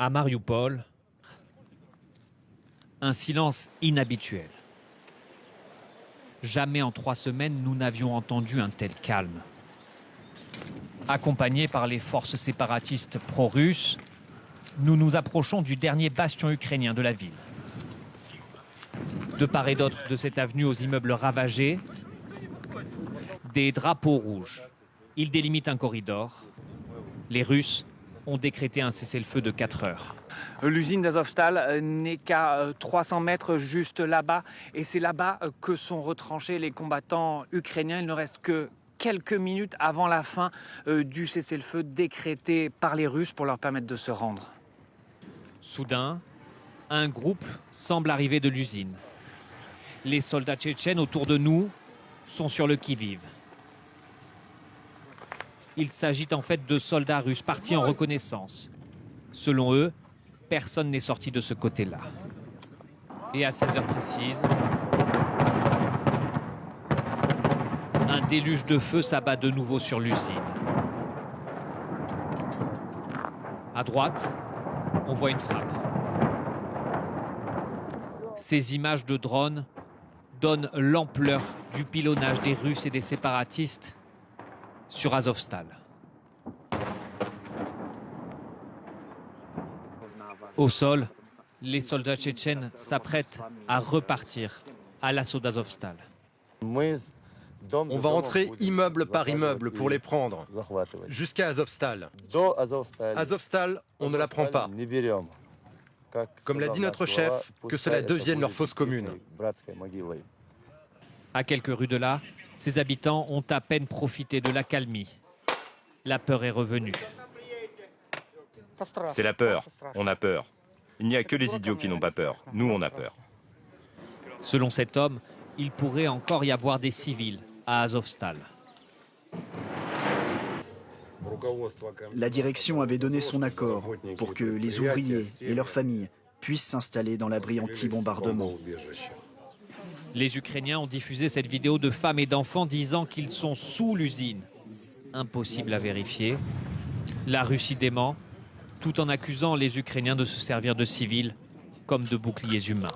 À Mariupol, un silence inhabituel. Jamais en 3 semaines, nous n'avions entendu un tel calme. Accompagnés par les forces séparatistes pro-russes, nous nous approchons du dernier bastion ukrainien de la ville. De part et d'autre de cette avenue aux immeubles ravagés, des drapeaux rouges. Ils délimitent un corridor. Les Russes ont décrété un cessez-le-feu de 4 heures. L'usine d'Azovstal n'est qu'à 300 mètres juste là-bas. Et c'est là-bas que sont retranchés les combattants ukrainiens. Il ne reste que quelques minutes avant la fin du cessez-le-feu décrété par les Russes pour leur permettre de se rendre. Soudain, un groupe semble arriver de l'usine. Les soldats tchétchènes autour de nous sont sur le qui-vive. Il s'agit en fait de soldats russes partis en reconnaissance. Selon eux, personne n'est sorti de ce côté-là. Et à 16 heures précises, un déluge de feu s'abat de nouveau sur l'usine. À droite, on voit une frappe. Ces images de drones donnent l'ampleur du pilonnage des Russes et des séparatistes sur Azovstal. Au sol, les soldats tchétchènes s'apprêtent à repartir à l'assaut d'Azovstal. On va entrer immeuble par immeuble pour les prendre, jusqu'à Azovstal. Azovstal, on ne la prend pas. Comme l'a dit notre chef, que cela devienne leur fosse commune. À quelques rues de là, ces habitants ont à peine profité de l'accalmie. La peur est revenue. C'est la peur. On a peur. Il n'y a que les idiots qui n'ont pas peur. Nous, on a peur. Selon cet homme, il pourrait encore y avoir des civils à Azovstal. La direction avait donné son accord pour que les ouvriers et leurs familles puissent s'installer dans l'abri anti-bombardement. Les Ukrainiens ont diffusé cette vidéo de femmes et d'enfants disant qu'ils sont sous l'usine. Impossible à vérifier. La Russie dément, tout en accusant les Ukrainiens de se servir de civils comme de boucliers humains.